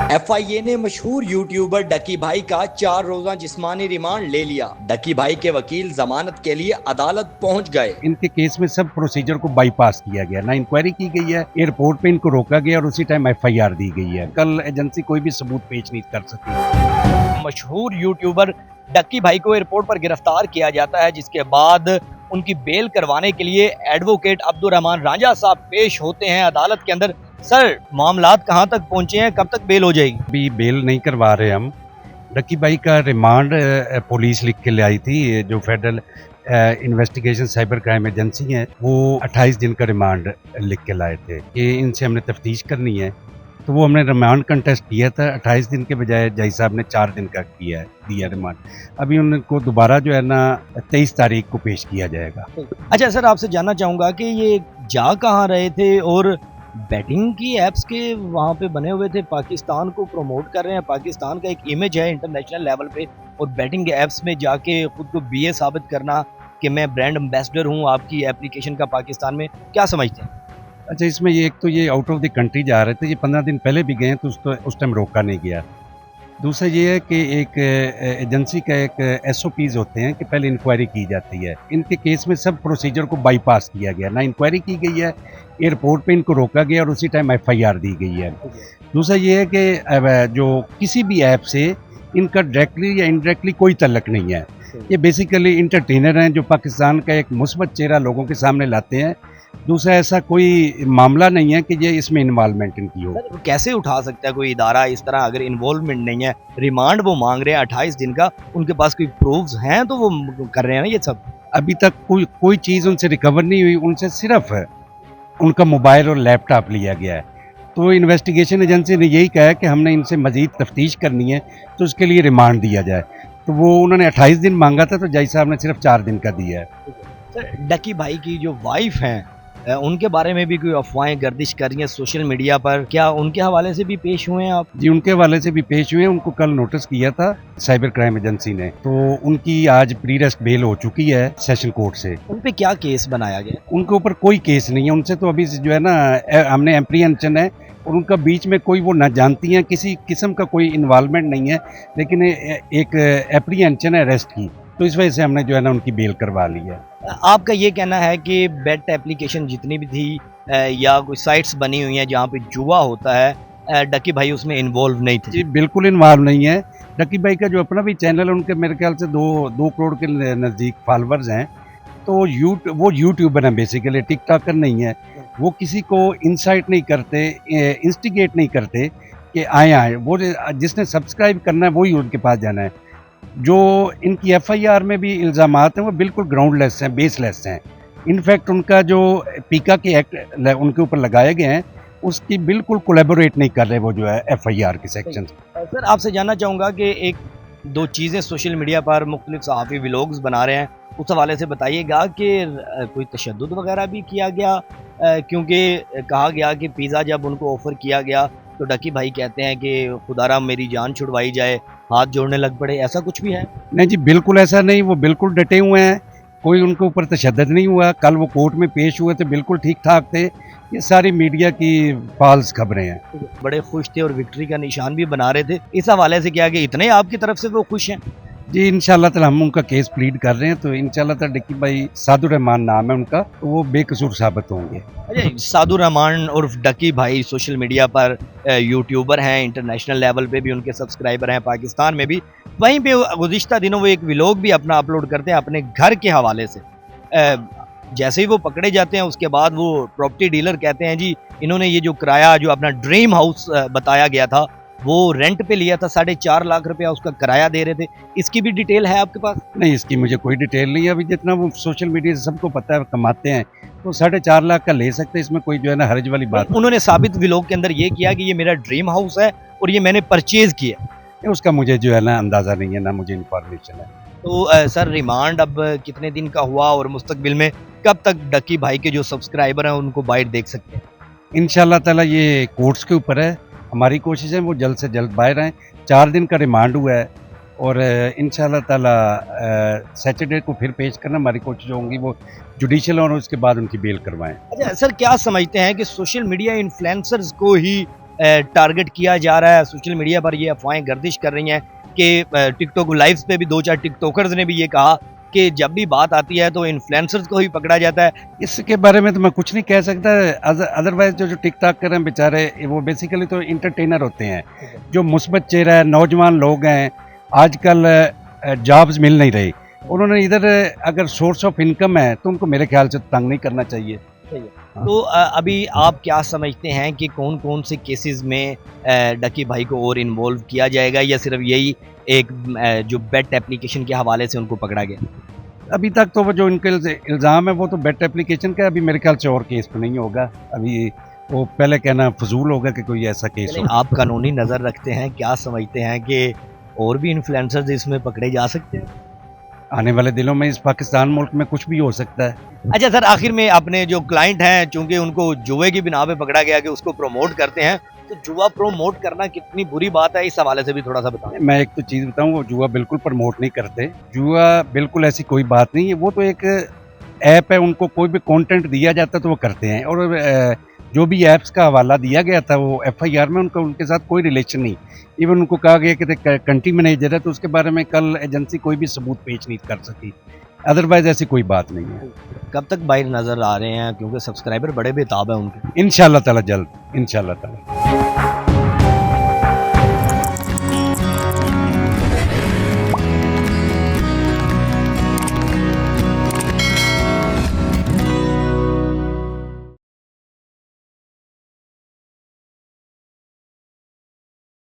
FIA ने मशहूर YouTuber डकी भाई का 4 रोजा जिस्मानी रिमांड ले लिया। डकी भाई के वकील जमानत के लिए अदालत पहुंच गए। इनके केस में सब प्रोसीजर को बाईपास किया गया, ना इंक्वायरी की गई है, एयरपोर्ट पे इनको रोका गया और उसी टाइम FIR दी गई है। कल एजेंसी कोई भी सबूत पेश नहीं कर सकी। मशहूर यूट्यूबर डक्की भाई को एयरपोर्ट पर गिरफ्तार किया जाता है, जिसके बाद उनकी बेल करवाने के लिए एडवोकेट अब्दुर्रहमान रांझा साहब पेश होते हैं अदालत के अंदर। सर, मामलात कहां तक पहुंचे हैं, कब तक बेल हो जाएगी? अभी बेल नहीं करवा रहे हम। डक्की भाई का रिमांड पुलिस लिख के ले आई थी, जो federal investigation cyber crime agency है, वो 28 दिन का रिमांड लिख के लाए थे कि इनसे हमने तफ्तीश करनी है। तो वो हमने रिमांड कंटेस्ट किया था, 28 दिन के बजाय जज साहब ने 4 दिन का दिया रिमांड। अभी उनको दोबारा जो है ना 23 तारीख को पेश किया जाएगा। अच्छा सर, आपसे जानना चाहूँगा कि ये जा कहाँ रहे थे और बैटिंग की एप्स के वहाँ पे बने हुए थे, पाकिस्तान को प्रमोट कर रहे हैं, पाकिस्तान का एक इमेज है इंटरनेशनल लेवल पे, और बैटिंग एप्स में जाके खुद को BA साबित करना कि मैं ब्रांड एम्बेसडर हूँ आपकी एप्लीकेशन का पाकिस्तान में, क्या समझते हैं? अच्छा, इसमें ये एक तो ये आउट ऑफ द कंट्री जा रहे थे, ये 15 दिन पहले भी गए तो उस टाइम रोका नहीं गया। दूसरा ये है कि एक एजेंसी का एक SOPs होते हैं कि पहले इंक्वायरी की जाती है। इनके केस में सब प्रोसीजर को बाईपास किया गया, ना इंक्वायरी की गई है, एयरपोर्ट पे इनको रोका गया और उसी टाइम FIR दी गई है। दूसरा ये है कि जो किसी भी ऐप से इनका डायरेक्टली या इनडायरेक्टली कोई तल्लक नहीं है। ये बेसिकली इंटरटेनर हैं जो पाकिस्तान का एक मुस्बत चेहरा लोगों के सामने लाते हैं। दूसरा ऐसा कोई मामला नहीं है कि ये इसमें इन्वॉल्वमेंट इनकी हो। सर, कैसे उठा सकता है कोई इदारा इस तरह अगर इन्वॉल्वमेंट नहीं है? रिमांड वो मांग रहे हैं 28 दिन का, उनके पास कोई प्रूफ्स हैं तो वो कर रहे हैं ना ये सब। अभी तक कोई चीज़ उनसे रिकवर नहीं हुई, उनसे सिर्फ उनका मोबाइल और लैपटॉप लिया गया है। तो इन्वेस्टिगेशन एजेंसी ने यही कहा है कि हमने इनसे मजीद तफ्तीश करनी है, तो उसके लिए रिमांड दिया जाए। तो वो उन्होंने 28 दिन मांगा था, तो जज साहब ने सिर्फ 4 दिन का दिया है। सर, डकी भाई की जो वाइफ हैं, उनके बारे में भी कोई अफवाहें गर्दिश कर रही हैं सोशल मीडिया पर, क्या उनके हवाले से भी पेश हुए हैं आप? जी, उनके हवाले से भी पेश हुए हैं। उनको कल नोटिस किया था साइबर क्राइम एजेंसी ने, तो उनकी आज प्री रेस्ट बेल हो चुकी है सेशन कोर्ट से। उन पे क्या केस बनाया गया? उनके ऊपर कोई केस नहीं है, उनसे तो अभी जो है ना हमने एप्रीहेंशन है, और उनका बीच में कोई वो न जानती हैं, किसी किस्म का कोई इन्वॉल्वमेंट नहीं है, लेकिन एक एप्रीहेंशन है अरेस्ट की, तो इस वजह से हमने जो है ना उनकी बेल करवा ली है। आपका ये कहना है कि बेट एप्लीकेशन जितनी भी थी या कोई साइट्स बनी हुई हैं जहाँ पे जुआ होता है, डकी भाई उसमें इन्वॉल्व नहीं थे? जी, बिल्कुल इन्वॉल्व नहीं है। डकी भाई का जो अपना भी चैनल है, उनके मेरे ख्याल से 2 करोड़ के नज़दीक फॉलोअर्स हैं। तो वो यूट्यूबर हैं बेसिकली, टिकटॉकर नहीं है। वो किसी को इंसाइट नहीं करते, इंस्टिगेट नहीं करते कि आए वो जिसने सब्सक्राइब करना है वही उनके पास जाना है। जो इनकी FIR में भी इल्ज़ामात हैं वो बिल्कुल ग्राउंडलेस हैं, बेसलेस हैं। इनफैक्ट उनका जो पीका के एक्ट उनके ऊपर लगाए गए हैं, उसकी बिल्कुल कोलैबोरेट नहीं कर रहे वो जो है FIR के सेक्शन। सर, आपसे जानना चाहूँगा कि 1-2 चीज़ें सोशल मीडिया पर मुख्तलिफ सहाफ़ी व्लॉग्स बना रहे हैं, उस हवाले से बताइएगा कि कोई तशद्दुद वगैरह भी किया गया, क्योंकि कहा गया कि पिज़्ज़ा जब उनको ऑफ़र किया गया तो डकी भाई कहते हैं कि खुदारा मेरी जान छुड़वाई जाए, हाथ जोड़ने लग पड़े, ऐसा कुछ भी है? नहीं जी, बिल्कुल ऐसा नहीं, वो बिल्कुल डटे हुए हैं, कोई उनके ऊपर तशद्दुद नहीं हुआ। कल वो कोर्ट में पेश हुए थे, बिल्कुल ठीक ठाक थे। ये सारी मीडिया की फॉल्स खबरें हैं। बड़े खुश थे और विक्ट्री का निशान भी बना रहे थे, इस हवाले से क्या कि इतने आपकी तरफ से वो खुश हैं? जी, इंशाल्लाह ताला हम उनका केस प्लीड कर रहे हैं, तो इंशाल्लाह ताला डक्की भाई, सादुर रहमान नाम है उनका, तो वो बेकसूर साबित होंगे। अच्छा, सादुर रहमान उर्फ डकी भाई सोशल मीडिया पर यूट्यूबर हैं, इंटरनेशनल लेवल पे भी उनके सब्सक्राइबर हैं, पाकिस्तान में भी। वहीं पे गुज़िश्ता दिनों वो एक व्लॉग भी अपना अपलोड करते हैं अपने घर के हवाले से। जैसे ही वो पकड़े जाते हैं उसके बाद वो प्रॉपर्टी डीलर कहते हैं जी इन्होंने ये जो किराया, जो अपना ड्रीम हाउस बताया गया था, वो रेंट पे लिया था, 4.5 लाख रुपया उसका किराया दे रहे थे। इसकी भी डिटेल है आपके पास? नहीं, इसकी मुझे कोई डिटेल नहीं है। अभी जितना वो सोशल मीडिया से सबको पता है कमाते हैं, तो 4.5 लाख का ले सकते हैं, इसमें कोई जो है ना हर्ज वाली बात। उन्होंने साबित व्लॉग के अंदर ये किया कि ये मेरा ड्रीम हाउस है और ये मैंने परचेज किया। उसका मुझे जो है ना अंदाज़ा नहीं है, ना मुझे इन्फॉर्मेशन है। तो सर, रिमांड अब कितने दिन का हुआ और मुस्तकबिल में कब तक डकी भाई के जो सब्सक्राइबर हैं उनको बाइट देख सकते हैं? इंशाल्लाह ताला ये कोर्ट्स के ऊपर है। हमारी कोशिश है वो जल्द से जल्द बाहर आएँ। 4 दिन का रिमांड हुआ है, और इंशाल्लाह ताला सैटरडे को फिर पेश करना हमारी कोशिश होंगी, वो जुडिशियल और उसके बाद उनकी बेल करवाएं। अच्छा सर, क्या समझते हैं कि सोशल मीडिया इन्फ्लुएंसर्स को ही टारगेट किया जा रहा है। सोशल मीडिया पर ये अफवाहें गर्दिश कर रही हैं कि टिकटॉक लाइव्स पे भी 2-4 टिकटॉकर्स ने भी ये कहा कि जब भी बात आती है तो इन्फ्लुएंसर्स को ही पकड़ा जाता है। इसके बारे में तो मैं कुछ नहीं कह सकता। अदरवाइज जो टिक टॉक कर रहे हैं बेचारे, वो बेसिकली तो इंटरटेनर होते हैं। जो मुस्बत चेहरा है, नौजवान लोग हैं, आजकल जॉब्स मिल नहीं रही, उन्होंने इधर अगर सोर्स ऑफ इनकम है तो उनको मेरे ख्याल से तंग नहीं करना चाहिए। तो अभी आप क्या समझते हैं कि कौन कौन से केसेस में डकी भाई को और इन्वॉल्व किया जाएगा, या सिर्फ यही एक जो बेट एप्लीकेशन के हवाले से उनको पकड़ा गया? अभी तक तो वो जो इनके इल्ज़ाम है वो तो बेट एप्लीकेशन का, अभी मेरे ख्याल से और केस तो नहीं होगा। अभी वो पहले कहना फजूल होगा कि कोई ऐसा केस हो। आप कानूनी नज़र रखते हैं, क्या समझते हैं कि और भी इन्फ्लुएंसर्स इसमें पकड़े जा सकते हैं? आने वाले दिनों में इस पाकिस्तान मुल्क में कुछ भी हो सकता है। अच्छा सर, आखिर में अपने जो क्लाइंट हैं, चूंकि उनको जुए की बिना पे पकड़ा गया कि उसको प्रमोट करते हैं, तो जुआ प्रमोट करना कितनी बुरी बात है, इस हवाले से भी थोड़ा सा बताएं। मैं एक तो चीज़ बताऊं, वो जुआ बिल्कुल प्रमोट नहीं करते। जुआ बिल्कुल ऐसी कोई बात नहीं है, वो तो एक ऐप है, उनको कोई भी कंटेंट दिया जाता है तो वो करते हैं। और जो भी ऐप्स का हवाला दिया गया था वो एफआईआर में उनके साथ कोई रिलेशन नहीं। इवन उनको कहा गया कि कंट्री मैनेजर है, तो उसके बारे में कल एजेंसी कोई भी सबूत पेश नहीं कर सकी। अदरवाइज ऐसी कोई बात नहीं है। कब तक बाहर नजर आ रहे हैं, क्योंकि सब्सक्राइबर बड़े बेताब हैं उनके? इंशाल्लाह ताला जल्द, इंशाल्लाह ताला।